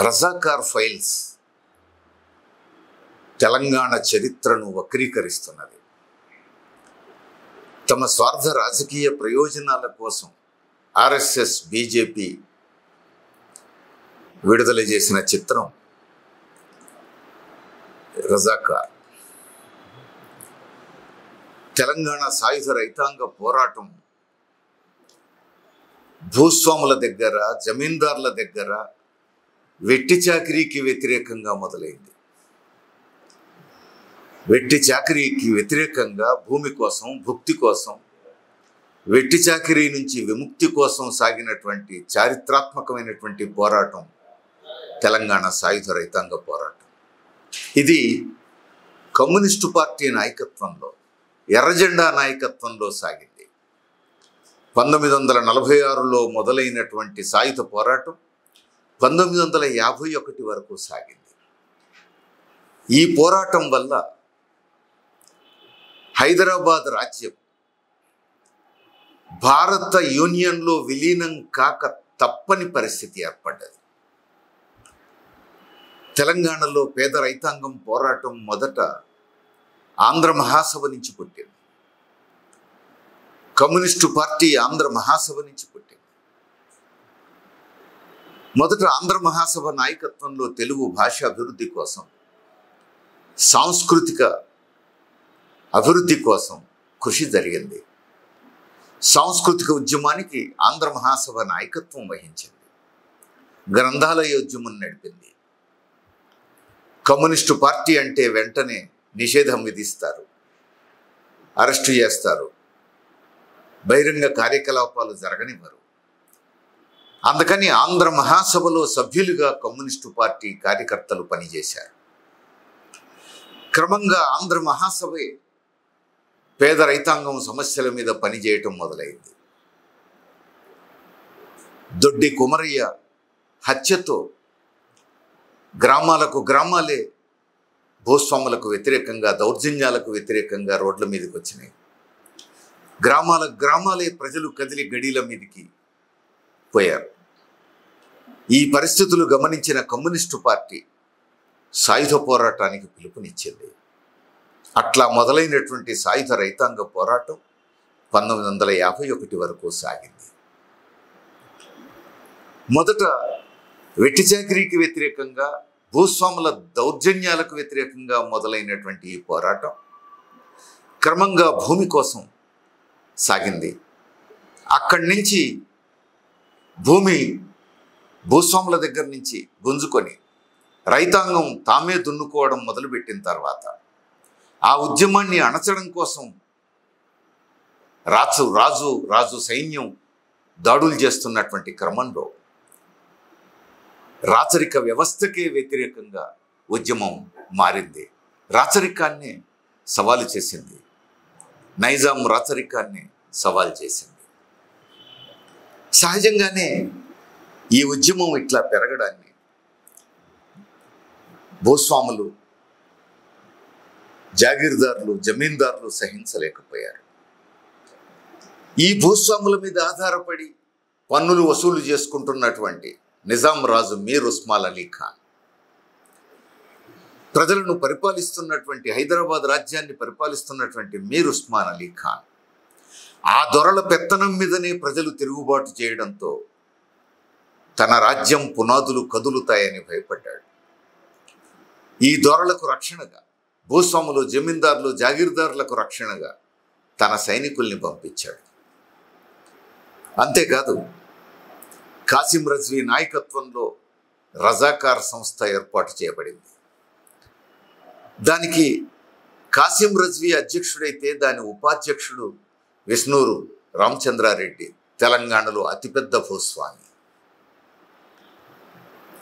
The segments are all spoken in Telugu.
రజాకార్ ఫైల్స్ తెలంగాణ చరిత్రను వక్రీకరిస్తున్నది. తమ స్వార్థ రాజకీయ ప్రయోజనాల కోసం ఆర్ఎస్ఎస్, బీజేపీ విడుదల చేసిన చిత్రం రజాకార్. తెలంగాణ సాయుధ రైతాంగ పోరాటం భూస్వాముల దగ్గర, జమీందారుల దగ్గర వెట్టి చాకిరీకి వ్యతిరేకంగా మొదలైంది. వెట్టి చాకిరీకి వ్యతిరేకంగా భూమి కోసం, భుక్తి కోసం, వెట్టి చాకిరీ నుంచి విముక్తి కోసం సాగినటువంటి చారిత్రాత్మకమైనటువంటి పోరాటం తెలంగాణ సాయుధ రైతాంగ పోరాటం. ఇది కమ్యూనిస్టు పార్టీ నాయకత్వంలో, ఎర్రజెండా నాయకత్వంలో సాగింది. 1946లో మొదలైనటువంటి సాయుధ పోరాటం 1951 వరకు సాగింది. ఈ పోరాటం వల్ల హైదరాబాద్ రాజ్యం భారత యూనియన్లో విలీనం కాక తప్పని పరిస్థితి ఏర్పడ్డది. తెలంగాణలో పేద రైతాంగం పోరాటం మొదట ఆంధ్ర మహాసభ నుంచి పుట్టింది. కమ్యూనిస్టు పార్టీ ఆంధ్ర మహాసభ నుంచి పుట్టింది. మొదట ఆంధ్ర మహాసభ నాయకత్వంలో తెలుగు భాష అభివృద్ధి కోసం, సాంస్కృతిక అభివృద్ధి కోసం కృషి జరిగింది. సాంస్కృతిక ఉద్యమానికి ఆంధ్ర మహాసభ నాయకత్వం వహించింది. గ్రంథాలయోద్యమం నడిపింది. కమ్యూనిస్టు పార్టీ అంటే వెంటనే నిషేధం విధిస్తారు, అరెస్టు చేస్తారు, బహిరంగ కార్యకలాపాలు జరగనివ్వరు. అందుకని ఆంధ్ర మహాసభలో సభ్యులుగా కమ్యూనిస్టు పార్టీ కార్యకర్తలు పనిచేశారు. క్రమంగా ఆంధ్ర మహాసభే పేద రైతాంగం సమస్యల మీద పనిచేయటం మొదలైంది. దొడ్డి కుమరయ్య హత్యతో గ్రామాలకు గ్రామాలే భూస్వాములకు వ్యతిరేకంగా, దౌర్జన్యాలకు వ్యతిరేకంగా రోడ్ల మీదకి వచ్చినాయి. గ్రామాలే ప్రజలు కదిలి గడీల మీదకి పోయారు. ఈ పరిస్థితులు గమనించిన కమ్యూనిస్టు పార్టీ సాయుధ పోరాటానికి పిలుపునిచ్చింది. అట్లా మొదలైనటువంటి సాయుధ రైతాంగ పోరాటం 1951 వరకు సాగింది. మొదట వెట్టి చాకిరీకి వ్యతిరేకంగా, భూస్వాముల దౌర్జన్యాలకు వ్యతిరేకంగా మొదలైనటువంటి ఈ పోరాటం క్రమంగా భూమి కోసం సాగింది. అక్కడి నుంచి భూస్వాముల దగ్గర నుంచి గుంజుకొని రైతాంగం తామే దున్నుకోవడం మొదలుపెట్టిన తర్వాత ఆ ఉద్యమాన్ని అణచడం కోసం రాజు సైన్యం దాడులు చేస్తున్నటువంటి క్రమంలో రాచరిక వ్యవస్థకే వ్యతిరేకంగా ఉద్యమం మారింది. రాచరికాన్ని సవాలు చేసింది. నైజాం రాచరికాన్ని సవాలు చేసింది. సహజంగానే ఈ ఉద్యమం ఇట్లా పెరగడాన్ని భూస్వాములు, జాగీర్దారులు, జమీందారులు సహించలేకపోయారు. ఈ భూస్వాముల మీద ఆధారపడి పన్నులు వసూలు చేసుకుంటున్నటువంటి నిజాం రాజు మీర్ ఉస్మాన్ అలీ ఖాన్, ప్రజలను పరిపాలిస్తున్నటువంటి, హైదరాబాద్ రాజ్యాన్ని పరిపాలిస్తున్నటువంటి మీర్ ఉస్మాన్ అలీ ఖాన్ ఆ దొరల పెత్తనం మీదనే ప్రజలు తిరుగుబాటు చేయడంతో తన రాజ్యం పునాదులు కదులుతాయని భయపడ్డాడు. ఈ దొరలకు రక్షణగా, భూస్వాములు, జమీందారులు, జాగీర్దారులకు రక్షణగా తన సైనికుల్ని పంపించాడు. అంతేకాదు, కాసిం రజ్వీ నాయకత్వంలో రజాకార్ సంస్థ ఏర్పాటు చేయబడింది. దానికి కాసిం రజ్వీ అధ్యక్షుడైతే దాని ఉపాధ్యక్షుడు విష్ణూరు రామచంద్రారెడ్డి, తెలంగాణలో అతిపెద్ద భూస్వామి.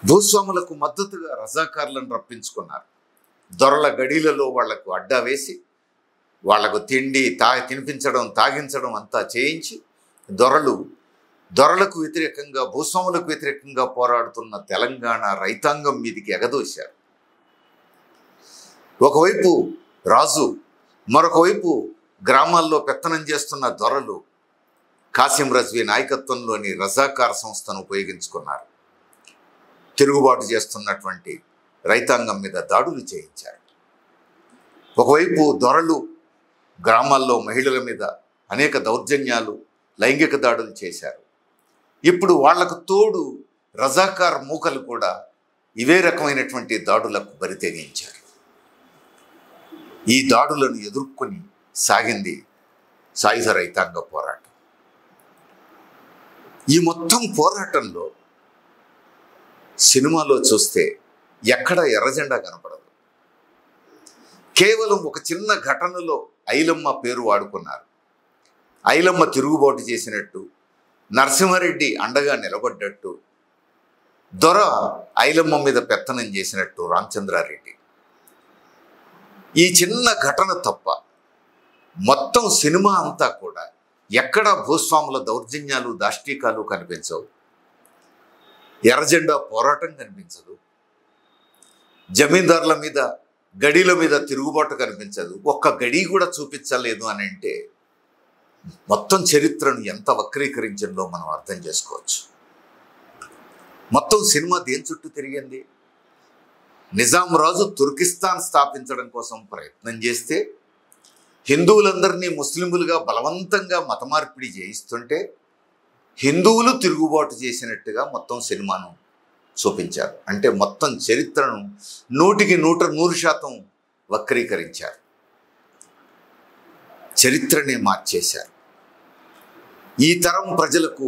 భూస్వాములకు మద్దతుగా రజాకార్లను రప్పించుకున్నారు. దొరల గడీలలో వాళ్లకు అడ్డా వేసి వాళ్లకు తినిపించడం, తాగించడం అంతా చేయించి దొరలకు వ్యతిరేకంగా, భూస్వాములకు వ్యతిరేకంగా పోరాడుతున్న తెలంగాణ రైతాంగం మీదికి ఎగదోశారు. ఒకవైపు రాజు, మరొకవైపు గ్రామాల్లో పెత్తనం చేస్తున్న దొరలు కాసిం రజ్వీ నాయకత్వంలోని రజాకార్ సంస్థను ఉపయోగించుకున్నారు. తిరుగుబాటు చేస్తున్నటువంటి రైతాంగం మీద దాడులు చేయించారు. ఒకవైపు దొరలు గ్రామాల్లో మహిళల మీద అనేక దౌర్జన్యాలు, లైంగిక దాడులు చేశారు. ఇప్పుడు వాళ్లకు తోడు రజాకార్ మూకలు కూడా ఇవే రకమైనటువంటి దాడులకు బరితెగించారు. ఈ దాడులను ఎదుర్కొని సాగింది సాయుధ రైతాంగ పోరాటం. ఈ మొత్తం పోరాటంలో సినిమాలో చూస్తే ఎక్కడ ఎర్రజెండా కనపడదు. కేవలం ఒక చిన్న ఘటనలో ఐలమ్మ పేరు వాడుకున్నారు. ఐలమ్మ తిరుగుబాటు చేసినట్టు, నరసింహారెడ్డి అండగా నిలబడ్డట్టు, దొర ఐలమ్మ మీద పెత్తనం చేసినట్టు రామచంద్రారెడ్డి. ఈ చిన్న ఘటన తప్ప మొత్తం సినిమా అంతా కూడా ఎక్కడా భూస్వాముల దౌర్జన్యాలు, దాష్టీకాలు కనిపించవు. ఎర్రజెండా పోరాటం కనిపించదు. జమీందారుల మీద, గడీల మీద తిరుగుబాటు కనిపించదు. ఒక్క గడి కూడా చూపించలేదు అని అంటే మొత్తం చరిత్రను ఎంత వక్రీకరించిందో మనం అర్థం చేసుకోవచ్చు. మొత్తం సినిమా దేని చుట్టూ తిరిగింది? నిజాం రాజు తుర్కిస్తాన్ స్థాపించడం కోసం ప్రయత్నం చేస్తే హిందువులందరినీ ముస్లింలుగా బలవంతంగా మతమార్పిడి చేయిస్తుంటే హిందువులు తిరుగుబాటు చేసినట్టుగా మొత్తం సినిమాను చూపించారు. అంటే మొత్తం చరిత్రను 100% వక్రీకరించారు. చరిత్రనే మార్చేశారు. ఈ తరం ప్రజలకు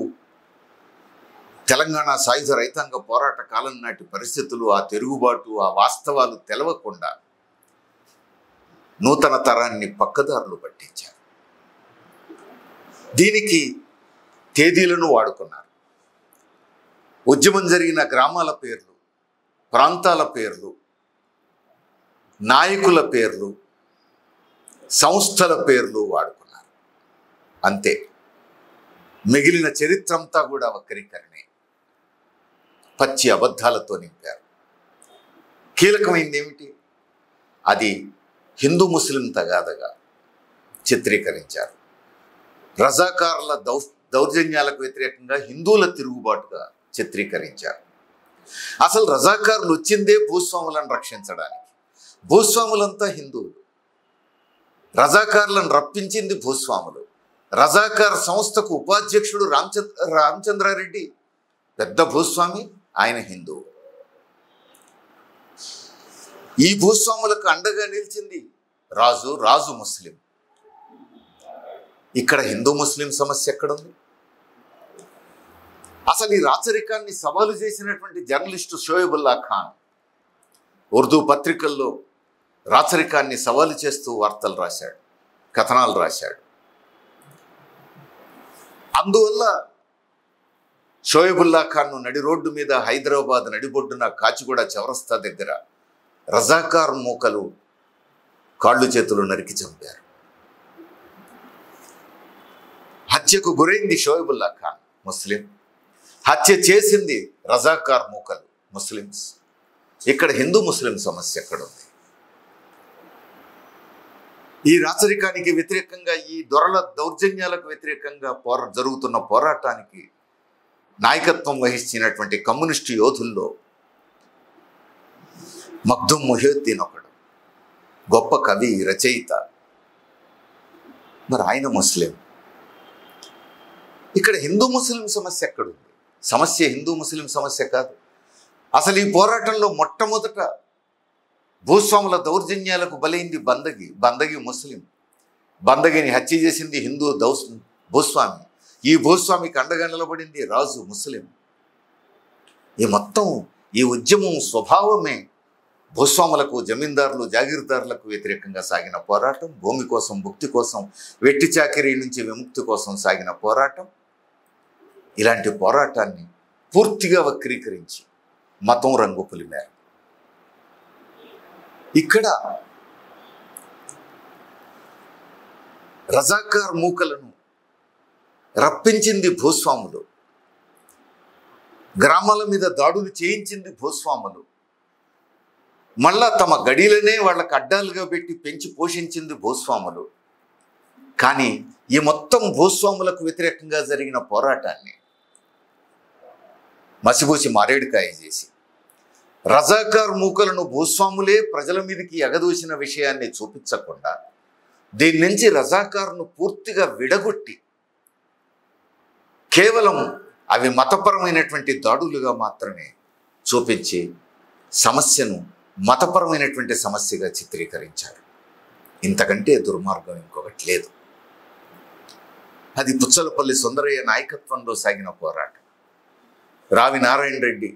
తెలంగాణ సాయుధ రైతాంగ పోరాట కాలం నాటి పరిస్థితులు, ఆ తిరుగుబాటు, ఆ వాస్తవాలు తెలవకుండా నూతన తరాన్ని పక్కదారులు పట్టించారు. దీనికి తేదీలను వాడుకున్నారు. ఉద్యమం జరిగిన గ్రామాల పేర్లు, ప్రాంతాల పేర్లు, నాయకుల పేర్లు, సంస్థల పేర్లు వాడుకున్నారు. అంతే. మిగిలిన చరిత్ర అంతా కూడా వక్రీకరణే, పచ్చి అబద్ధాలతో నింపారు. కీలకమైంది ఏమిటి? అది హిందూ ముస్లిం తగాదగా చిత్రీకరించారు. రజాకారుల దౌర్జన్యాలకు వ్యతిరేకంగా హిందువుల తిరుగుబాటుగా చిత్రీకరించారు. అసలు రజాకారులు వచ్చిందే భూస్వాములను రక్షించడానికి. భూస్వాములంతా హిందువులు. రజాకారులను రప్పించింది భూస్వాములు. రజాకార్ సంస్థకు ఉపాధ్యక్షుడు రామచంద్రారెడ్డి పెద్ద భూస్వామి, ఆయన హిందువు. ఈ భూస్వాములకు అండగా నిలిచింది రాజు ముస్లిం. ఇక్కడ హిందూ ముస్లిం సమస్య ఎక్కడుంది? అసలు ఈ రాచరికాన్ని సవాలు చేసినటువంటి జర్నలిస్టు షోయబుల్లా ఖాన్ ఉర్దూ పత్రికల్లో రాచరికాన్ని సవాలు చేస్తూ వార్తలు రాశాడు, కథనాలు రాశాడు. అందువల్ల షోయబుల్లా ఖాన్ను నడి రోడ్డు మీద హైదరాబాద్ నడిబొడ్డున కాచిగూడ చౌరస్తా దగ్గర రజాకార్ మూకలు కాళ్ళు చేతులు నరికి చంపారు. హత్యకు గురైంది షోయబుల్లా ఖాన్, ముస్లిం. హత్య చేసింది రజాకార్ మూకలు, ముస్లిమ్స్. ఇక్కడ హిందూ ముస్లిం సమస్య ఎక్కడుంది? ఈ రాచరికానికి వ్యతిరేకంగా, ఈ దొరల దౌర్జన్యాలకు వ్యతిరేకంగా జరుగుతున్న పోరాటానికి నాయకత్వం వహించినటువంటి కమ్యూనిస్టు యోధుల్లో మగ్దుమ్ మొహియుద్దీన్ ఒకడు, గొప్ప కవి, రచయిత. మరి ఆయన ముస్లిం. ఇక్కడ హిందూ ముస్లిం సమస్య ఎక్కడుంది? సమస్య హిందూ ముస్లిం సమస్య కాదు. అసలు ఈ పోరాటంలో మొట్టమొదట భూస్వాముల దౌర్జన్యాలకు బలైంది బందగి ముస్లిం. బందగిని హత్య చేసింది హిందూ భూస్వామి. ఈ భూస్వామికి అండగా నిలబడింది రాజు ముస్లిం. ఈ ఉద్యమం స్వభావమే భూస్వాములకు, జమీందారులు, జాగీర్దారులకు వ్యతిరేకంగా సాగిన పోరాటం. భూమి కోసం, భుక్తి కోసం, వెట్టి చాకిరీ నుంచి విముక్తి కోసం సాగిన పోరాటం. ఇలాంటి పోరాటాన్ని పూర్తిగా వక్రీకరించి మతం రంగు పులిమారు. ఇక్కడ రజాకార్ మూకలను రప్పించింది భూస్వాములు, గ్రామాల మీద దాడులు చేయించింది భూస్వాములు, మళ్ళా తమ గడిలనే వాళ్ళకు అడ్డాలుగా పెట్టి పెంచి పోషించింది భూస్వాములు. కానీ ఈ మొత్తం భూస్వాములకు వ్యతిరేకంగా జరిగిన పోరాటాన్ని మసిబూసి మారేడుకాయ చేసి రజాకార్ మూకలను భూస్వాములే ప్రజల మీదకి ఎగదూసిన విషయాన్ని చూపించకుండా దీని నుంచి రజాకార్ను పూర్తిగా విడగొట్టి కేవలం అవి మతపరమైనటువంటి దాడులుగా మాత్రమే చూపించి సమస్యను మతపరమైనటువంటి సమస్యగా చిత్రీకరించారు. ఇంతకంటే దుర్మార్గం ఇంకొకటి లేదు. అది పుచ్చలపల్లి సుందరయ్య నాయకత్వంలో సాగిన పోరాటం. రావి నారాయణ రెడ్డి,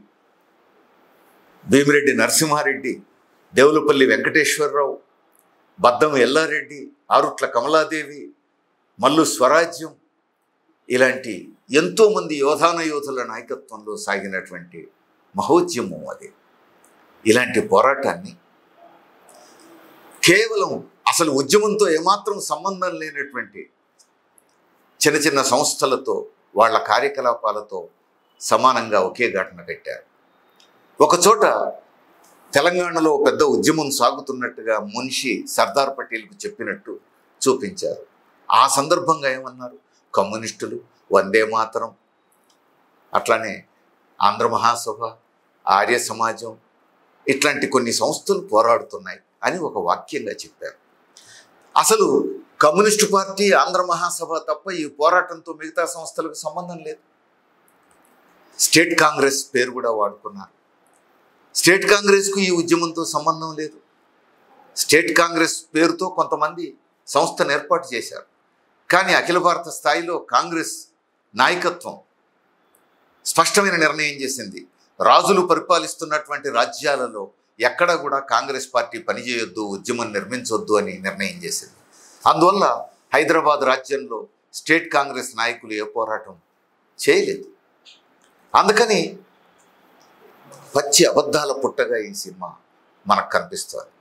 భీమిరెడ్డి నరసింహారెడ్డి, దేవులపల్లి వెంకటేశ్వరరావు, బద్దం ఎల్లారెడ్డి, ఆరుట్ల కమలాదేవి, మల్లు స్వరాజ్యం ఇలాంటి ఎంతోమంది యోధాన యోధుల నాయకత్వంలో సాగినటువంటి మహోద్యమం అది. ఇలాంటి పోరాటాన్ని కేవలం అసలు ఉద్యమంతో ఏమాత్రం సంబంధం లేనటువంటి చిన్న చిన్న సంస్థలతో వాళ్ళ కార్యకలాపాలతో సమానంగా ఒకే ఘటన కట్టారు. ఒకచోట తెలంగాణలో పెద్ద ఉద్యమం సాగుతున్నట్టుగా మున్షి సర్దార్ పటేల్కు చెప్పినట్టు చూపించారు. ఆ సందర్భంగా ఏమన్నారు? కమ్యూనిస్టులు, వందే మాతరం, అట్లానే ఆంధ్ర మహాసభ, ఆర్య సమాజం ఇట్లాంటి కొన్ని సంస్థలు పోరాడుతున్నాయి అని ఒక వాక్యంగా చెప్పారు. అసలు కమ్యూనిస్టు పార్టీ, ఆంధ్ర మహాసభ తప్ప ఈ పోరాటంతో మిగతా సంస్థలకు సంబంధం లేదు. స్టేట్ కాంగ్రెస్ పేరు కూడా వాడుకున్నారు. స్టేట్ కాంగ్రెస్కు ఈ ఉద్యమంతో సంబంధం లేదు. స్టేట్ కాంగ్రెస్ పేరుతో కొంతమంది సంస్థను ఏర్పాటు చేశారు. కానీ అఖిల భారత స్థాయిలో కాంగ్రెస్ నాయకత్వం స్పష్టమైన నిర్ణయం చేసింది. రాజులు పరిపాలిస్తున్నటువంటి రాజ్యాలలో ఎక్కడ కూడా కాంగ్రెస్ పార్టీ పనిచేయొద్దు, ఉద్యమం నిర్మించొద్దు అని నిర్ణయం చేసింది. అందువల్ల హైదరాబాద్ రాజ్యంలో స్టేట్ కాంగ్రెస్ నాయకులు ఏ పోరాటం చేయలేదు. అందుకని పచ్చి అబద్ధాల పుట్టగా ఈ సినిమా మనకు కనిపిస్తుంది.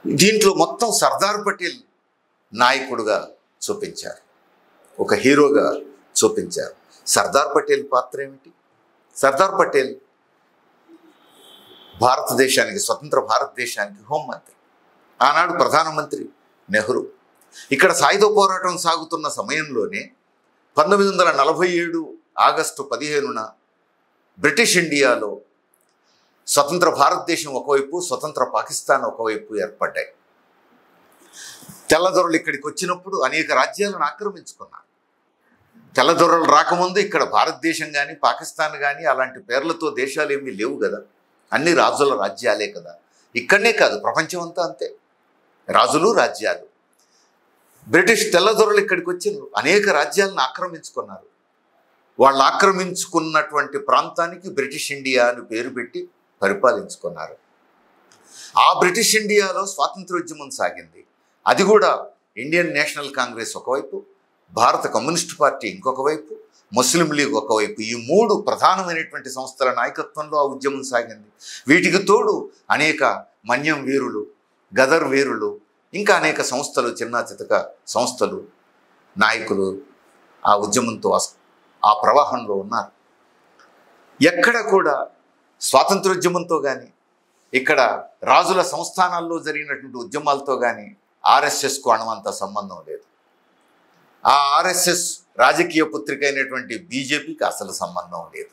దీంట్లో మొత్తం సర్దార్ పటేల్ నాయకుడుగా చూపించారు, ఒక హీరోగా చూపించారు. సర్దార్ పటేల్ పాత్ర ఏమిటి? సర్దార్ పటేల్ భారతదేశానికి, స్వతంత్ర భారతదేశానికి హోంమంత్రి, ఆనాడు ప్రధానమంత్రి నెహ్రూ. ఇక్కడ సాయుధ పోరాటం సాగుతున్న సమయంలోనే 1947 ఆగస్టు 15న బ్రిటిష్ ఇండియాలో స్వతంత్ర భారతదేశం ఒకవైపు, స్వతంత్ర పాకిస్తాన్ ఒకవైపు ఏర్పడ్డాయి. తెల్లదొరలు ఇక్కడికి వచ్చినప్పుడు అనేక రాజ్యాలను ఆక్రమించుకున్నారు. తెల్లదొరలు రాకముందు ఇక్కడ భారతదేశం కానీ పాకిస్తాన్ కానీ అలాంటి పేర్లతో దేశాలు ఏమీ లేవు కదా, అన్ని రాజుల రాజ్యాలే కదా. ఇక్కడనే కాదు, ప్రపంచం అంతా అంతే, రాజులు రాజ్యాలు. బ్రిటిష్ తెల్లదొరలు ఇక్కడికి వచ్చి అనేక రాజ్యాలను ఆక్రమించుకున్నారు. వాళ్ళు ఆక్రమించుకున్నటువంటి ప్రాంతానికి బ్రిటిష్ ఇండియా అని పేరు పెట్టి పరిపాలించుకున్నారు. ఆ బ్రిటిష్ ఇండియాలో స్వాతంత్రోద్యమం సాగింది. అది కూడా ఇండియన్ నేషనల్ కాంగ్రెస్ ఒకవైపు, భారత కమ్యూనిస్ట్ పార్టీ ఇంకొక వైపు, ముస్లిం లీగ్ ఒకవైపు, ఈ 3 ప్రధానమైనటువంటి సంస్థల నాయకత్వంలో ఆ ఉద్యమం సాగింది. వీటికి తోడు అనేక మన్యం వీరులు, గదర్ వీరులు, ఇంకా అనేక సంస్థలు, చిన్న చితక సంస్థలు, నాయకులు ఆ ఉద్యమంతో ఆ ప్రవాహంలో ఉన్నారు. ఎక్కడ కూడా స్వాతంత్రోద్యమంతో కానీ, ఇక్కడ రాజుల సంస్థానాల్లో జరిగినటువంటి ఉద్యమాలతో కానీ ఆర్ఎస్ఎస్కు అణువంత సంబంధం లేదు. ఆ ఆర్ఎస్ఎస్ రాజకీయ పుత్రిక అయినటువంటి బీజేపీకి అసలు సంబంధం లేదు.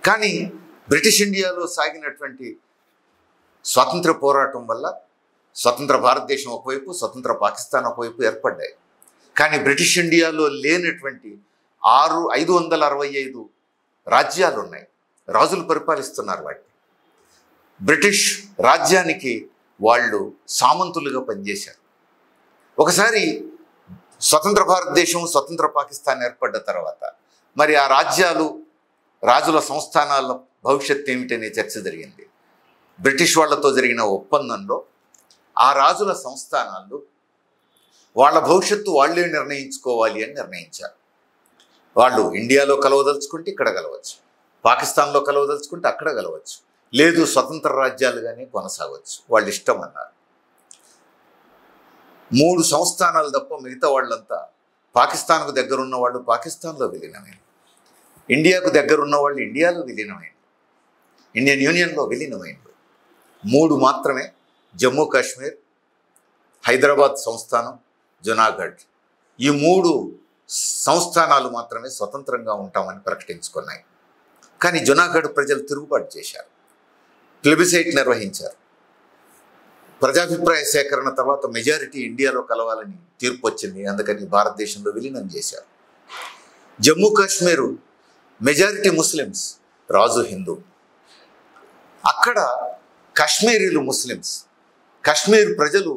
కానీ బ్రిటిష్ ఇండియాలో సాగినటువంటి స్వాతంత్ర పోరాటం వల్ల స్వతంత్ర భారతదేశం ఒకవైపు, స్వతంత్ర పాకిస్తాన్ ఒకవైపు ఏర్పడ్డాయి. కానీ బ్రిటిష్ ఇండియాలో లేనటువంటి 565 రాజ్యాలు ఉన్నాయి, రాజులు పరిపాలిస్తున్నారు వాటిని. బ్రిటిష్ రాజ్యానికి వాళ్ళు సామంతులుగా పనిచేశారు. ఒకసారి స్వతంత్ర భారతదేశం, స్వతంత్ర పాకిస్తాన్ ఏర్పడ్డ తర్వాత మరి ఆ రాజుల సంస్థానాల భవిష్యత్తు ఏమిటనే చర్చ జరిగింది. బ్రిటిష్ వాళ్లతో జరిగిన ఒప్పందంలో ఆ రాజుల సంస్థానాలు వాళ్ళ భవిష్యత్తు వాళ్ళే నిర్ణయించుకోవాలి అని నిర్ణయించారు. వాళ్ళు ఇండియాలో కలవదలుచుకుంటే ఇక్కడ కలవచ్చు, పాకిస్తాన్లో కలవదలుచుకుంటే అక్కడ కలవచ్చు, లేదు స్వతంత్ర రాజ్యాలుగానే కొనసాగవచ్చు, వాళ్ళు ఇష్టం అన్నారు. 3 సంస్థానాలు తప్ప మిగతా వాళ్ళంతా పాకిస్తాన్కు దగ్గరున్న వాళ్ళు పాకిస్తాన్లో విలీనమైంది, ఇండియాకు దగ్గరున్న వాళ్ళు ఇండియాలో విలీనమైంది, ఇండియన్ యూనియన్లో విలీనమైంది. 3 మాత్రమే, జమ్మూ కాశ్మీర్, హైదరాబాద్ సంస్థానం, జునాగఢ్, ఈ 3 సంస్థానాలు మాత్రమే స్వతంత్రంగా ఉంటామని ప్రకటించుకున్నాయి. కానీ జునాగఢ్ ప్రజలు తిరుగుబాటు చేశారు, ప్లెబిసైట్ నిర్వహించారు. ప్రజాభిప్రాయ సేకరణ తర్వాత మెజారిటీ ఇండియాలో కలవాలని తీర్పు వచ్చింది. అందుకని భారతదేశంలో విలీనం చేశారు. జమ్మూ కాశ్మీరు మెజారిటీ ముస్లిమ్స్, రాజు హిందూ. అక్కడ కాశ్మీరీలు ముస్లిమ్స్. కాశ్మీర్ ప్రజలు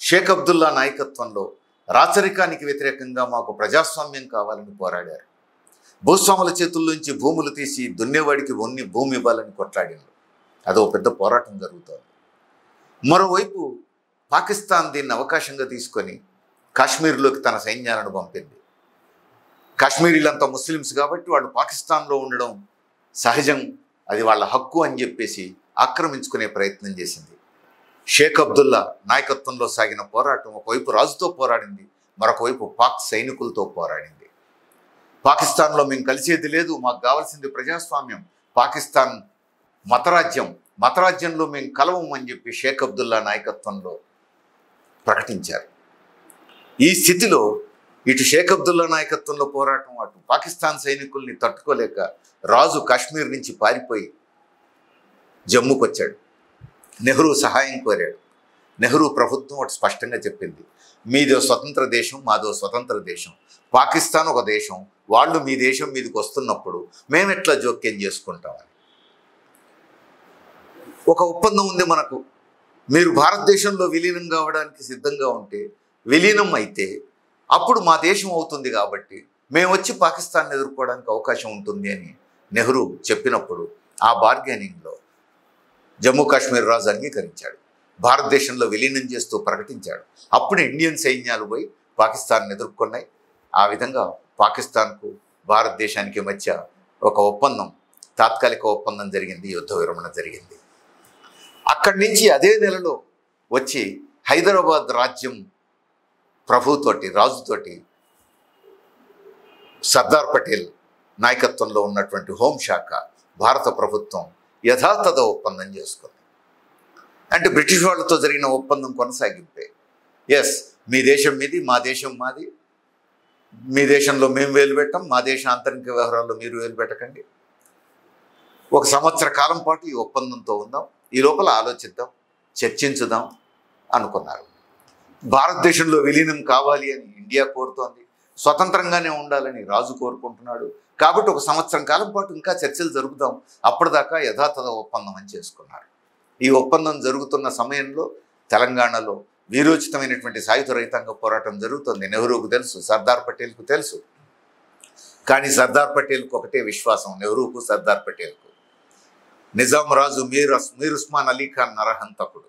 షేక్ అబ్దుల్లా నాయకత్వంలో రాచరికానికి వ్యతిరేకంగా మాకు ప్రజాస్వామ్యం కావాలని పోరాడారు. భూస్వాముల చేతుల్లోంచి భూములు తీసి దున్నేవాడికి భూమి ఇవ్వాలని కొట్లాడారు. అదో పెద్ద పోరాటం జరుగుతోంది. మరోవైపు పాకిస్తాన్ దీన్ని అవకాశంగా తీసుకొని కాశ్మీర్లోకి తన సైన్యాలను పంపింది. కాశ్మీరీలంతా ముస్లిమ్స్ కాబట్టి వాళ్ళు పాకిస్తాన్లో ఉండడం సహజం, అది వాళ్ళ హక్కు అని చెప్పేసి ఆక్రమించుకునే ప్రయత్నం చేసింది. షేక్ అబ్దుల్లా నాయకత్వంలో సాగిన పోరాటం ఒకవైపు రాజుతో పోరాడింది, మరొకవైపు పాక్ సైనికులతో పోరాడింది. పాకిస్తాన్లో మేము కలిసేది లేదు, మాకు కావాల్సింది ప్రజాస్వామ్యం, పాకిస్తాన్ మతరాజ్యంలో మేము కలవం అని చెప్పి షేక్ అబ్దుల్లా నాయకత్వంలో ప్రకటించారు. ఈ స్థితిలో ఇటు షేక్ అబ్దుల్లా నాయకత్వంలో పోరాటం, అటు పాకిస్తాన్ సైనికుల్ని తట్టుకోలేక రాజు కాశ్మీర్ నుంచి పారిపోయి జమ్మూకు వచ్చాడు. నెహ్రూ సహాయం కోరాడు. నెహ్రూ ప్రభుత్వం ఒకటి స్పష్టంగా చెప్పింది, మీదో స్వతంత్ర దేశం, మాదో స్వతంత్ర దేశం, పాకిస్తాన్ ఒక దేశం, వాళ్ళు మీ దేశం మీదకి వస్తున్నప్పుడు మేమెట్లా జోక్యం చేసుకుంటామని ఒక ఒప్పందం ఉంది మనకు. మీరు భారతదేశంలో విలీనం కావడానికి సిద్ధంగా ఉంటే, విలీనం అయితే అప్పుడు మా దేశం అవుతుంది కాబట్టి మేము వచ్చి పాకిస్తాన్ని ఎదుర్కోవడానికి అవకాశం ఉంటుంది అని నెహ్రూ చెప్పినప్పుడు ఆ బార్గెనింగ్లో జమ్మూ కాశ్మీర్ రాజు అంగీకరించాడు. భారతదేశంలో విలీనం చేస్తూ ప్రకటించాడు. అప్పుడు ఇండియన్ సైన్యాలు పోయి పాకిస్తాన్ని ఎదుర్కొన్నాయి. ఆ విధంగా పాకిస్తాన్కు భారతదేశానికి మధ్య ఒక ఒప్పందం, తాత్కాలిక ఒప్పందం జరిగింది, యుద్ధ విరమణ జరిగింది. అక్కడి నుంచి అదే నెలలో వచ్చి హైదరాబాద్ రాజ్యం ప్రభుతోటి, రాజుతోటి సర్దార్ పటేల్ నాయకత్వంలో ఉన్నటువంటి హోంశాఖ, భారత ప్రభుత్వం యథాతథ ఒప్పందం చేసుకుంది. అంటే బ్రిటిష్ వాళ్ళతో జరిగిన ఒప్పందం కొనసాగింపే. ఎస్, మీ దేశం మీది, మా దేశం మాది, మీ దేశంలో మేము వేలు పెట్టాం, మా దేశ ఆంతరిక వ్యవహారాల్లో మీరు వేలు పెట్టకండి, ఒక సంవత్సర కాలం పాటు ఈ ఒప్పందంతో ఉందాం, ఈ లోపల ఆలోచిద్దాం, చర్చించుదాం అనుకున్నారు. భారతదేశంలో విలీనం కావాలి అని ఇండియా కోరుతోంది, స్వతంత్రంగానే ఉండాలని రాజు కోరుకుంటున్నాడు. కాబట్టి ఒక సంవత్సరం కాలం పాటు ఇంకా చర్చలు జరుపుదాం, అప్పటిదాకా యథాతథ ఒప్పందం అని చేసుకున్నారు. ఈ ఒప్పందం జరుగుతున్న సమయంలో తెలంగాణలో వీరోచితమైనటువంటి సాయుధ రైతాంగ పోరాటం జరుగుతుంది. నెహ్రూకు తెలుసు, సర్దార్ పటేల్కు తెలుసు. కానీ సర్దార్ పటేల్కు ఒకటే విశ్వాసం, నెహ్రూకు సర్దార్ పటేల్కు, నిజాం రాజు మీర్ ఉస్మాన్ అలీ ఖాన్ నరహంతకుడు,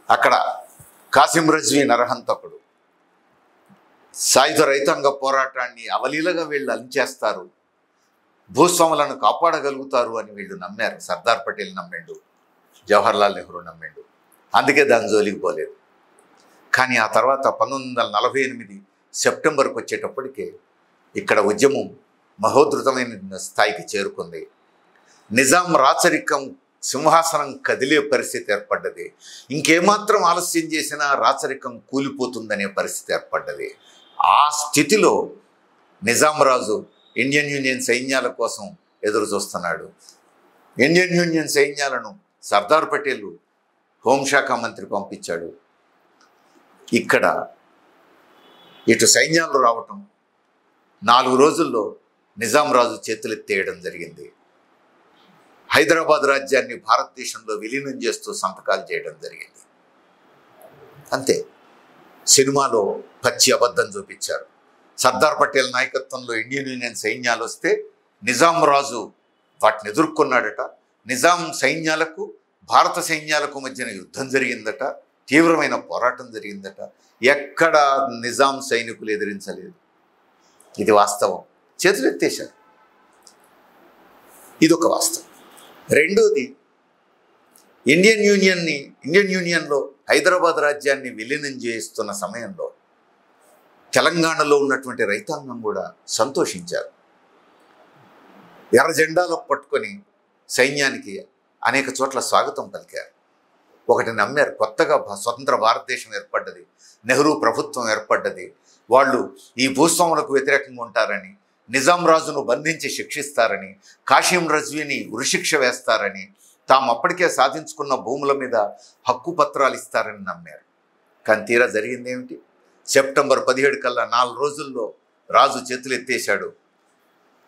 అక్కడ కాసిం రజ్వీ నరహంతకుడు, సాయుధ రైతాంగ పోరాటాన్ని అవలీలగా వీళ్ళు అంచేస్తారు, భూస్వాములను కాపాడగలుగుతారు అని వీళ్ళు నమ్మారు. సర్దార్ పటేల్ నమ్మిండు, జవహర్లాల్ నెహ్రూ నమ్మిండు. అందుకే దాని జోలికి పోలేదు. కానీ ఆ తర్వాత 1948 సెప్టెంబర్కి వచ్చేటప్పటికే ఇక్కడ ఉద్యమం మహోధృతమైన స్థాయికి చేరుకుంది. నిజాం రాచరికం సింహాసనం కదిలే పరిస్థితి ఏర్పడ్డది. ఇంకేమాత్రం ఆలస్యం చేసినా రాచరికం కూలిపోతుందనే పరిస్థితి ఏర్పడ్డది. ఆ స్థితిలో నిజాం రాజు ఇండియన్ యూనియన్ సైన్యాల కోసం ఎదురు చూస్తున్నాడు. ఇండియన్ యూనియన్ సైన్యాలను సర్దార్ పటేల్ హోంశాఖ మంత్రి పంపించాడు. ఇక్కడ ఇటు సైన్యాలు రావటం, 4 రోజుల్లో నిజాం రాజు చేతులెత్తేయడం జరిగింది. హైదరాబాద్ రాజ్యాన్ని భారతదేశంలో విలీనం చేస్తూ సంతకాలు చేయడం జరిగింది. అంతే. సినిమాలో పచ్చి అబద్ధం చూపించారు. సర్దార్ పటేల్ నాయకత్వంలో ఇండియన్ యూనియన్ సైన్యాలు వస్తే నిజాం రాజు వాటిని ఎదుర్కొన్నాడట. నిజాం సైన్యాలకు భారత సైన్యాలకు మధ్యన యుద్ధం జరిగిందట, తీవ్రమైన పోరాటం జరిగిందట. ఎక్కడ నిజాం సైనికులు ఎదిరించలేదు. ఇది వాస్తవం. చేతులెత్తేశారు. ఇదొక వాస్తవం. రెండోది, ఇండియన్ యూనియన్లో హైదరాబాద్ రాజ్యాన్ని విలీనం చేస్తున్న సమయంలో తెలంగాణలో ఉన్నటువంటి రైతాంగం కూడా సంతోషించారు. ఎర్ర జెండాలో పట్టుకొని సైన్యానికి అనేక చోట్ల స్వాగతం పలికారు. ఒకటి నమ్మారు, కొత్తగా స్వతంత్ర భారతదేశం ఏర్పడ్డది, నెహ్రూ ప్రభుత్వం ఏర్పడ్డది, వాళ్ళు ఈ భూస్వాములకు వ్యతిరేకంగా ఉంటారని నిజాం రాజును బంధించి శిక్షిస్తారని, కాసిం రజ్వీని ఉరిశిక్ష వేస్తారని, తాము అప్పటికే సాధించుకున్న భూముల మీద హక్కు పత్రాలు ఇస్తారని నమ్మారు. కానీ తీరా జరిగింది ఏమిటి? సెప్టెంబర్ 17 కల్లా 4 రోజుల్లో రాజు చేతులు ఎత్తేశాడు,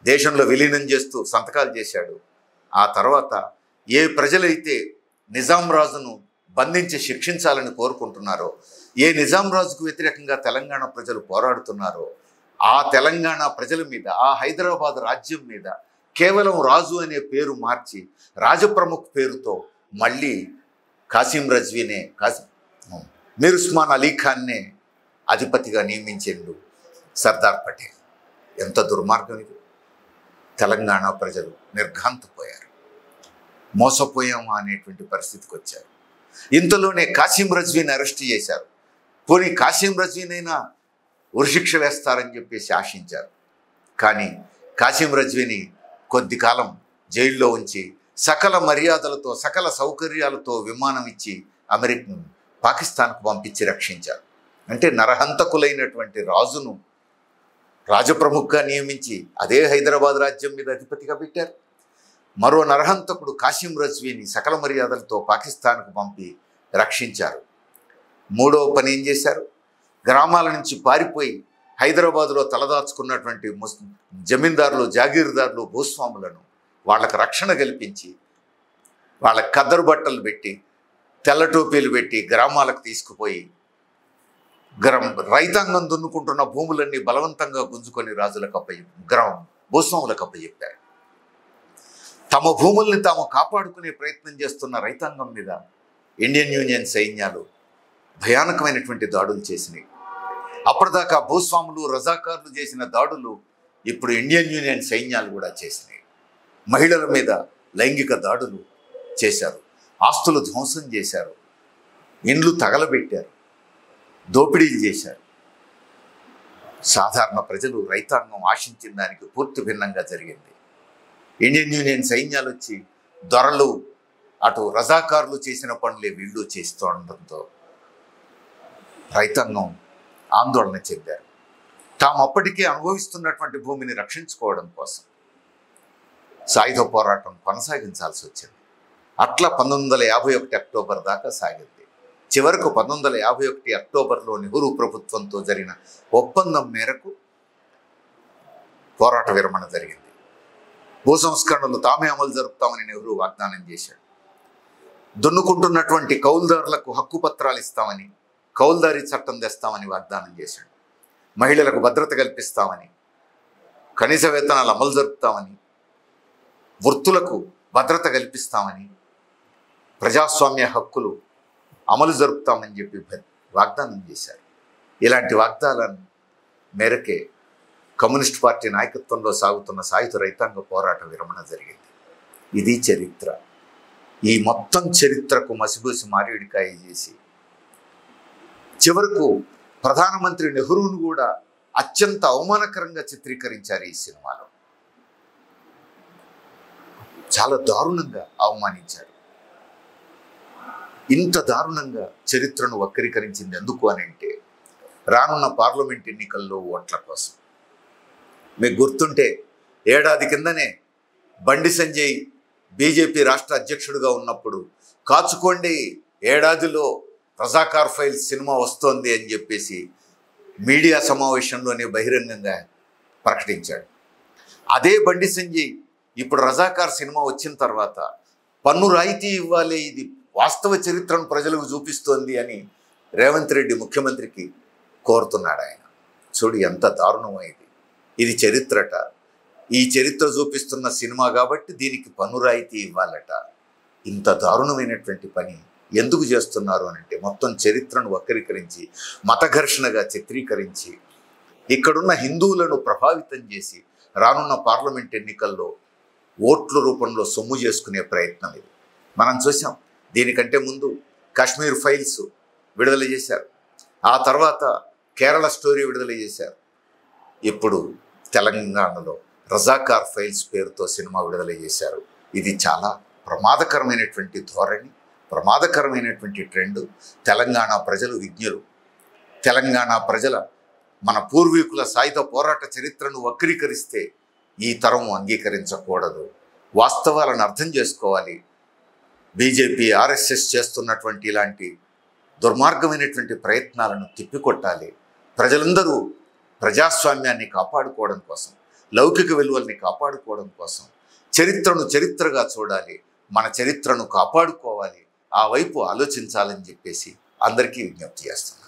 దేశంలో విలీనం చేస్తూ సంతకాలు చేశాడు. ఆ తర్వాత ఏ ప్రజలైతే నిజాం రాజును బంధించి శిక్షించాలని కోరుకుంటున్నారో, ఏ నిజాం రాజుకు వ్యతిరేకంగా తెలంగాణ ప్రజలు పోరాడుతున్నారో, ఆ తెలంగాణ ప్రజల మీద, ఆ హైదరాబాద్ రాజ్యం మీద కేవలం రాజు అనే పేరు మార్చి రాజప్రముఖ్ పేరుతో మళ్ళీ కాసిం రజ్వీనే, మీర్ ఉస్మాన్ అలీ ఖాన్నే అధిపతిగా నియమించిండు సర్దార్ పటేల్. ఎంత దుర్మార్గం ఇది! తెలంగాణ ప్రజలు నిర్ఘాంతపోయారు, మోసపోయామా అనేటువంటి పరిస్థితికి వచ్చారు. ఇంతలోనే కాసిం రజ్వీని అరెస్ట్ చేశారు. పోనీ కాసిం రజ్వీనైనా ఉరిశిక్ష వేస్తారని చెప్పేసి ఆశించారు. కానీ కాసిం రజ్వీని కొద్ది కాలం జైల్లో ఉంచి సకల మర్యాదలతో, సకల సౌకర్యాలతో విమానం ఇచ్చి పాకిస్తాన్కు పంపించి రక్షించారు. అంటే నరహంతకులైనటువంటి రాజును రాజప్రముఖగా నియమించి అదే హైదరాబాద్ రాజ్యం మీద అధిపతిగా పెట్టారు. మరో నరహంతకుడు కాసిం రజ్వీని సకల మర్యాదలతో పాకిస్తాన్కు పంపి రక్షించారు. మూడవ పని ఏం చేశారు? గ్రామాల నుంచి పారిపోయి హైదరాబాదులో తలదాచుకున్నటువంటి జమీందారులు, జాగీర్దారులు, భూస్వాములను వాళ్ళకు రక్షణ కల్పించి, వాళ్ళకి కద్దరు బట్టలు పెట్టి, తెల్ల టోపీలు పెట్టి గ్రామాలకు తీసుకుపోయి రైతాంగం దున్నుకుంటున్న భూములన్నీ బలవంతంగా గుంజుకొని రాజులకు భూస్వాములకు అప్పచెప్పారు. తమ భూముల్ని తాము కాపాడుకునే ప్రయత్నం చేస్తున్న రైతాంగం మీద ఇండియన్ యూనియన్ సైన్యాలు భయానకమైనటువంటి దాడులు చేసినాయి. అప్పటిదాకా భూస్వాములు, రజాకారులు చేసిన దాడులు ఇప్పుడు ఇండియన్ యూనియన్ సైన్యాలు కూడా చేసినాయి. మహిళల మీద లైంగిక దాడులు చేశారు, ఆస్తులు ధ్వంసం చేశారు, ఇండ్లు తగలబెట్టారు, దోపిడీలు చేశారు. సాధారణ ప్రజలు, రైతాంగం ఆశించిన దానికి పూర్తి భిన్నంగా జరిగింది. ఇండియన్ యూనియన్ సైన్యాలు వచ్చి దొరలు, అటు రజాకారులు చేసిన పనులే వీళ్ళు చేస్తూ ఉండడంతో రైతాంగం ఆందోళన చెందారు. తాము అప్పటికే అనుభవిస్తున్నటువంటి భూమిని రక్షించుకోవడం కోసం సాయుధ పోరాటం కొనసాగించాల్సి వచ్చింది. అట్లా 1951 అక్టోబర్ దాకా సాగింది. చివరకు 1951 అక్టోబర్లో నెహ్రూ ప్రభుత్వంతో జరిగిన ఒప్పందం మేరకు పోరాట విరమణ జరిగింది. భూ సంస్కరణలు తామే అమలు జరుపుతామని నెహ్రూ వాగ్దానం చేశాడు. దున్నుకుంటున్నటువంటి కౌలుదారులకు హక్కు పత్రాలు ఇస్తామని, కౌలుదారీ చట్టం తెస్తామని వాగ్దానం చేశాడు. మహిళలకు భద్రత కల్పిస్తామని, కనీస వేతనాలు అమలు జరుపుతామని, వృత్తులకు భద్రత కల్పిస్తామని, ప్రజాస్వామ్య హక్కులు అమలు జరుపుతామని చెప్పి వాగ్దానం చేశారు. ఇలాంటి వాగ్దానాల మేరకే కమ్యూనిస్ట్ పార్టీ నాయకత్వంలో సాగుతున్న సాయుధ రైతాంగ పోరాట విరమణ జరిగింది. ఇది చరిత్ర. ఈ మొత్తం చరిత్రకు మసిబూసి మారేడికాయ చేసి చివరకు ప్రధానమంత్రి నెహ్రూను కూడా అత్యంత అవమానకరంగా చిత్రీకరించారు ఈ సినిమాలో. చాలా దారుణంగా అవమానించారు. ఇంత దారుణంగా చరిత్రను వక్రీకరించింది ఎందుకు అని అంటే, రానున్న పార్లమెంట్ ఎన్నికల్లో ఓట్ల కోసం. మీకు గుర్తుంటే ఏడాది కిందనే బండి సంజయ్ బీజేపీ రాష్ట్ర అధ్యక్షుడిగా ఉన్నప్పుడు కాచుకోండి, ఏడాదిలో రజాకార్ ఫైల్స్ సినిమా వస్తోంది అని చెప్పేసి మీడియా సమావేశంలోనే బహిరంగంగా ప్రకటించాడు. అదే బండి సంజయ్ ఇప్పుడు రజాకార్ సినిమా వచ్చిన తర్వాత పన్ను రాయితీ ఇవ్వాలి, ఇది వాస్తవ చరిత్రను ప్రజలకు చూపిస్తోంది అని రేవంత్ రెడ్డి ముఖ్యమంత్రికి కోరుతున్నాడు ఆయన. చూడు ఎంత దారుణమైంది. ఇది చరిత్రట, ఈ చరిత్ర చూపిస్తున్న సినిమా కాబట్టి దీనికి పన్ను రాయితీ ఇవ్వాలట. ఇంత దారుణమైనటువంటి పని ఎందుకు చేస్తున్నారు అని అంటే, మొత్తం చరిత్రను వక్రీకరించి మత ఘర్షణగా చిత్రీకరించి ఇక్కడున్న హిందువులను ప్రభావితం చేసి రానున్న పార్లమెంట్ ఎన్నికల్లో ఓట్ల రూపంలో సొమ్ము చేసుకునే ప్రయత్నం ఇది మనం చూసాం. దీనికంటే ముందు కాశ్మీర్ ఫైల్స్ విడుదల చేశారు, ఆ తర్వాత కేరళ స్టోరీ విడుదల చేశారు. ఇప్పుడు తెలంగాణలో రజాకార్ ఫైల్స్ పేరుతో సినిమా విడుదల చేశారు. ఇది చాలా ప్రమాదకరమైనటువంటి ధోరణి, ప్రమాదకరమైనటువంటి ట్రెండ్. తెలంగాణ ప్రజలు విజ్ఞులు, తెలంగాణ ప్రజల మన పూర్వీకుల సాయుధ పోరాట చరిత్రను వక్రీకరిస్తే ఈ తరం అంగీకరించకూడదు. వాస్తవాలను అర్థం చేసుకోవాలి. బీజేపీ, ఆర్ఎస్ఎస్ చేస్తున్నటువంటి ఇలాంటి దుర్మార్గమైనటువంటి ప్రయత్నాలను తిప్పికొట్టాలి. ప్రజలందరూ ప్రజాస్వామ్యాన్ని కాపాడుకోవడం కోసం, లౌకిక విలువల్ని కాపాడుకోవడం కోసం చరిత్రను చరిత్రగా చూడాలి. మన చరిత్రను కాపాడుకోవాలి. ఆ వైపు ఆలోచించాలని చెప్పేసి అందరికీ విజ్ఞప్తి చేస్తున్నాను.